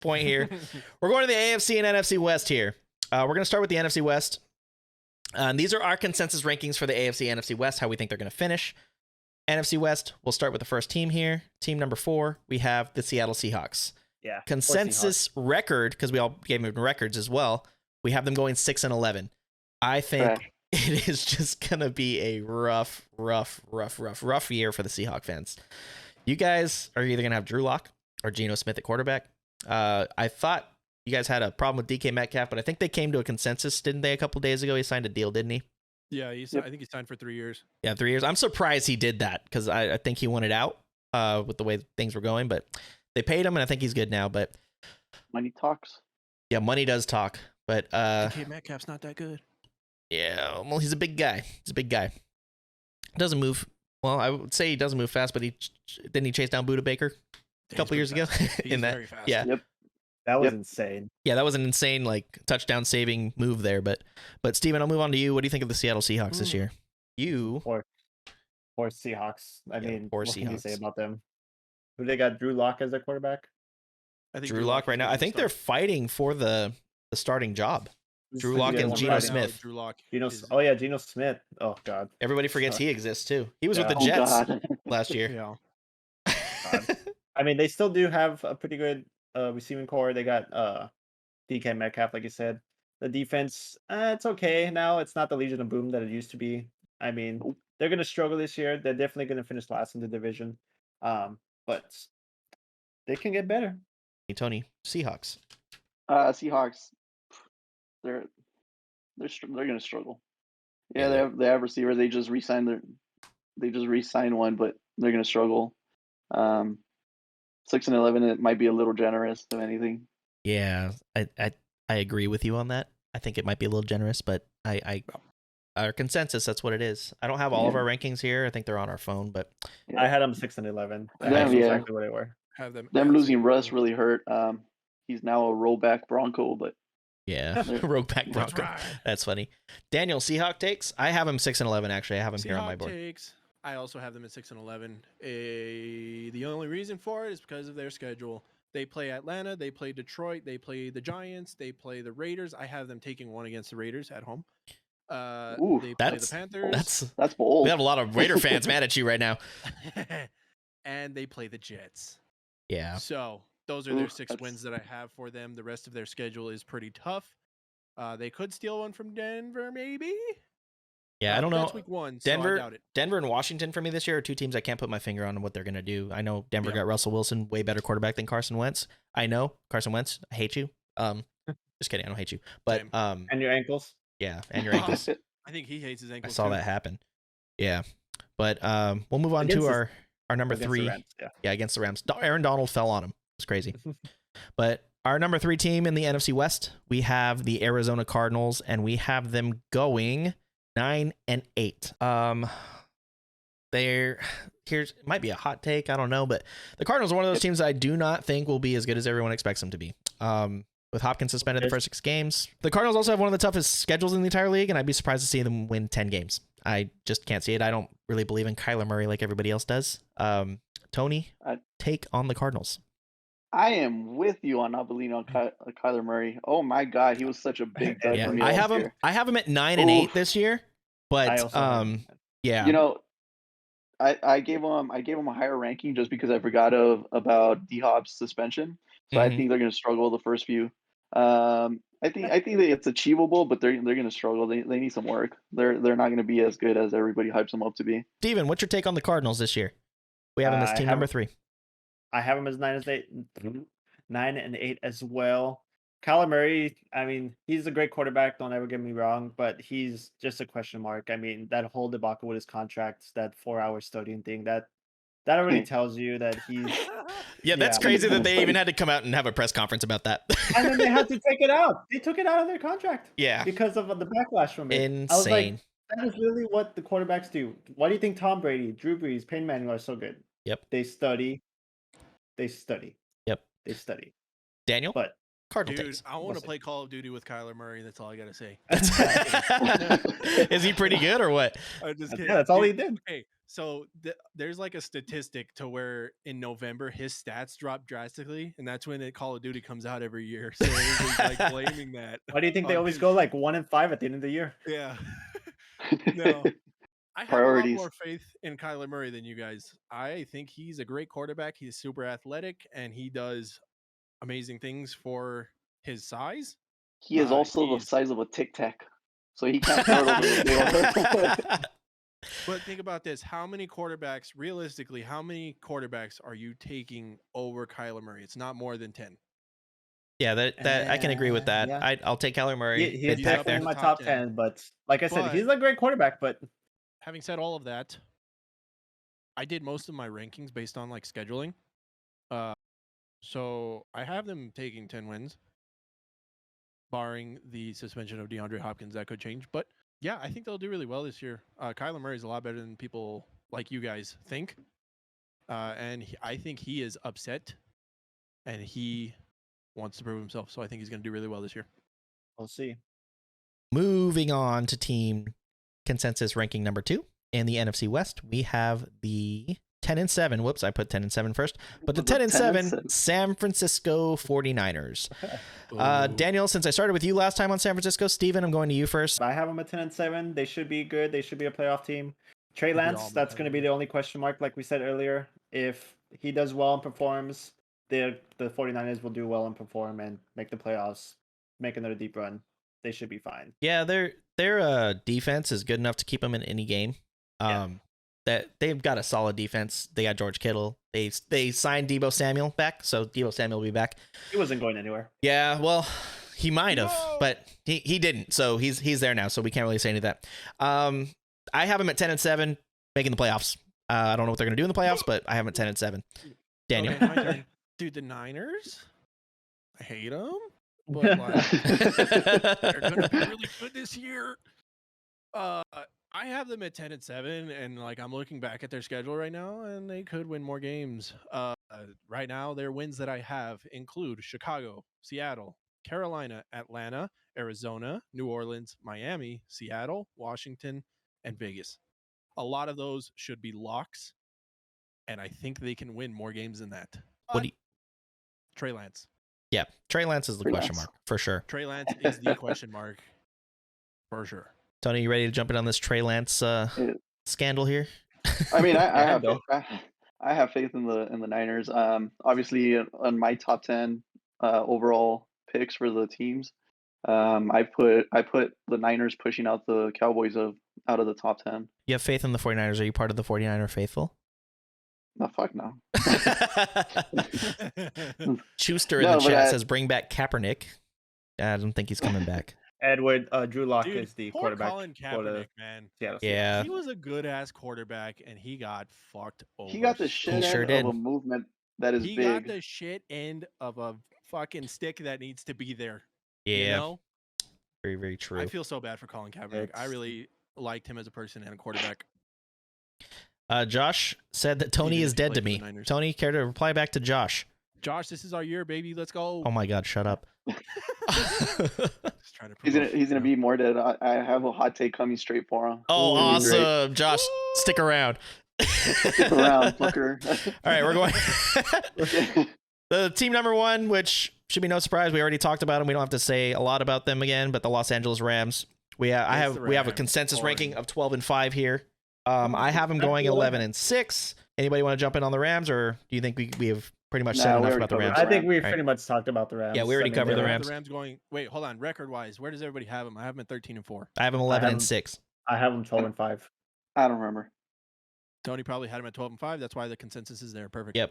point here. We're going to the AFC and NFC West here. We're going to start with the NFC West. These are our consensus rankings for the AFC and NFC West, how we think they're going to finish. NFC West, we'll start with the first team here. Team number 4, we have the Seattle Seahawks. Yeah. Consensus record, because we all gave them records as well, we have them going 6-11. I think it is just going to be a rough year for the Seahawk fans. You guys are either going to have Drew Lock or Geno Smith at quarterback. I thought you guys had a problem with DK Metcalf, but I think they came to a consensus, didn't they, a couple days ago? He signed a deal, didn't he? Yeah, I think he signed for 3 years. Yeah, 3 years. I'm surprised he did that because I think he wanted out with the way things were going, but they paid him, and I think he's good now. But money talks. Yeah, money does talk. But DK Metcalf's not that good. Yeah, well, he's a big guy. Doesn't move. Well, I would say he doesn't move fast, but didn't he chase down Buda Baker a couple years ago? In that, very fast. Yeah. Yep. That was insane. Yeah, that was an insane touchdown saving move there. But Steven, I'll move on to you. What do you think of the Seattle Seahawks this year? Poor Seahawks. I mean, poor what Seahawks. can you say about them? Who they got? Drew Lock as their quarterback. I think Drew Lock right now. I think they're fighting for the starting job. Drew Lock and Geno Smith. Drew Lock. Geno Smith. Oh God. Everybody forgets he exists too. He was with the Jets last year. Yeah. I mean, they still do have a pretty good receiving core. They got DK Metcalf, like you said. The defense, it's okay now. It's not the Legion of Boom that it used to be. I mean, they're going to struggle this year. They're definitely going to finish last in the division. But they can get better. Hey, Tony, Seahawks. Seahawks, they're going to struggle. Yeah, they have receivers. They just re-signed one, but they're going to struggle. 6-11, it might be a little generous, if anything. Yeah, I agree with you on that. I think it might be a little generous, but our consensus, that's what it is. I don't have all of our rankings here. I think they're on our phone, but I had them 6-11. That's exactly what they were. Them losing Russ really hurt. He's now a rollback Bronco, but yeah, rollback Bronco. Right. That's funny. Daniel, Seahawk takes. I have him 6-11. Actually, I have him here on my board. Takes. I also have them at 6-11. The only reason for it is because of their schedule. They play Atlanta, they play Detroit, they play the Giants, they play the Raiders. I have them taking one against the Raiders at home. They play the Panthers. That's bold. We have a lot of Raider fans mad at you right now. And they play the Jets. Yeah. So those are their 6 wins that I have for them. The rest of their schedule is pretty tough. They could steal one from Denver, maybe. Yeah, I don't know. That's week 1, so I doubt it. Denver and Washington for me this year are 2 teams I can't put my finger on what they're going to do. I know Denver got Russell Wilson, way better quarterback than Carson Wentz. I know Carson Wentz, I hate you. Just kidding, I don't hate you. But and your ankles. Yeah, and your ankles. I think he hates his ankles. I saw that happen. Yeah, but we'll move on to our number 3. Rams, against the Rams. Aaron Donald fell on him. It's crazy. But our number 3 team in the NFC West, we have the Arizona Cardinals, and we have them going 9-8. It might be a hot take, I don't know, but the Cardinals are one of those teams that I do not think will be as good as everyone expects them to be. With Hopkins suspended the first 6 games, the Cardinals also have one of the toughest schedules in the entire league, and I'd be surprised to see them win 10 games. I just can't see it. I don't really believe in Kyler Murray like everybody else does. Tony, take on the Cardinals. I am with you on not believing on Kyler Murray. Oh my God, he was such a big dud. Yeah, I have him at 9-8 this year, but yeah. You know, I gave him a higher ranking just because I forgot about D-Hop's suspension. So I think they're going to struggle the first few. I think that it's achievable, but they're going to struggle. They need some work. They're not going to be as good as everybody hypes them up to be. Steven, what's your take on the Cardinals this year? We have them as team number 3. I have them as 9-8 as well. Kyler Murray, I mean, he's a great quarterback. Don't ever get me wrong, but he's just a question mark. I mean, that whole debacle with his contracts, that 4-hour studying thing, that already tells you that he's. Yeah, that's crazy that they even had to come out and have a press conference about that. And then they had to take it out. They took it out of their contract. Yeah, because of the backlash from it. Insane. I was like, that is really what the quarterbacks do. Why do you think Tom Brady, Drew Brees, Peyton Manning are so good? Yep. They study. Yep. They study. Daniel? But Cardinal Dude, takes. I want We'll to see. play Call of Duty with Kyler Murray. That's all I gotta say. Is he pretty good or what? I'm just Yeah, kidding. that's all he Dude, did. Okay, so there's like a statistic to where in November his stats drop drastically, and that's when Call of Duty comes out every year. So everybody's like blaming that. Why do you think they on always his- go like 1-5 at the end of the year? Yeah. No, I have a lot Priorities. more faith in Kyler Murray than you guys. I think he's a great quarterback. He's super athletic, and he does amazing things for his size. He is also the he's- size of a Tic Tac, so he can't throw it over the field. But think about this: how many quarterbacks, realistically, how many quarterbacks are you taking over Kyler Murray? It's not more than 10. Yeah, that I can agree with that. Yeah. I'll take Kyler Murray. He is He's back up definitely in in the my top top 10. 10, but like I said, But- he's a great quarterback. But Having said all of that, I did most of my rankings based on like scheduling. So I have them taking 10 wins, barring the suspension of DeAndre Hopkins. That could change, but yeah, I think they'll do really well this year. Kyler Murray is a lot better than people like you guys think, and I think he is upset, and he wants to prove himself. So I think he's going to do really well this year. we'll see. Moving on to team consensus ranking number 2 in the NFC West, we have the 10-7. Whoops, I put 10-7 first. But the 10-7 San Francisco 49ers. Daniel, since I started with you last time on San Francisco, Steven, I'm going to you first. I have them at 10-7. They should be good. They should be a playoff team. Trey We all Lance, that's going to be the only question mark, like we said earlier. If he does well and performs, the 49ers will do well and perform and make the playoffs, make another deep run. They should be fine. Yeah, their defense is good enough to keep them in any game. That they've got a solid defense. They got George Kittle. They signed Deebo Samuel back, so Deebo Samuel will be back. He wasn't going anywhere. Yeah, well, he might have, No! but he didn't. So he's there now. So we can't really say any of that. I have him at 10-7, making the playoffs. I don't know what they're gonna do in the playoffs, but I have him at 10-7. Daniel. Okay, my turn. Dude, the Niners, I hate them, but like, they're gonna be really good this year. I have them at 10-7, and like I'm looking back at their schedule right now, and they could win more games. Right now, their wins that I have include Chicago, Seattle, Carolina, Atlanta, Arizona, New Orleans, Miami, Seattle, Washington, and Vegas. A lot of those should be locks, and I think they can win more games than that. What do you, Trey Lance. yeah, Trey Lance is the Trey question Lance. mark for sure. Trey Lance is the question mark for sure. Tony, you ready to jump in on this Trey Lance scandal here? I mean, I have go. I have faith in the Niners. Obviously, on my top 10 overall picks for the teams, I put the Niners pushing out the Cowboys out of the top 10. You have faith in the 49ers. Are you part of the 49er faithful? No, fuck no. Schuster in No, the but chat says bring back Kaepernick. I don't think he's coming back. Edward Drew Lock Dude, is the poor quarterback Colin for the Kaepernick, man. Seattle Seahawks. Yeah. He was a good ass quarterback, and he got fucked over. He got the shit sure end did. of a movement that is He big. got the shit end of a fucking stick that needs to be there. Yeah, You know? very, very true. I feel so bad for Colin Kaepernick. I It's- really liked him as a person and a quarterback. Josh said that Tony Even is if he dead to played for me. the Niners. Tony, care to reply back to Josh? Josh, this is our year, baby. Let's go. Oh my God, shut up. Just trying to He's prove gonna you know? be more dead. I have a hot take coming straight for him. Oh, It's gonna be great. awesome. Josh, stick around. Stick around, fucker. All right, we're going. Okay. The team number 1, which should be no surprise, we already talked about them. We don't have to say a lot about them again, but the Los Angeles Rams. We have the we have a Rams. consensus Boring. ranking of 12-5 here. I have them going 11-6. Anybody want to jump in on the Rams, or do you think we have pretty much said Nah, we enough already about the covered Rams? I think we've Right. pretty much talked about the Rams. Yeah, we already covered the I have Rams. The Rams going. Wait, hold on. Record wise, where does everybody have them? I have them at 13-4. I have them I have 11-6. I have them 12-5. I don't remember. Tony probably had him at 12-5. That's why the consensus is there. Perfect. Yep.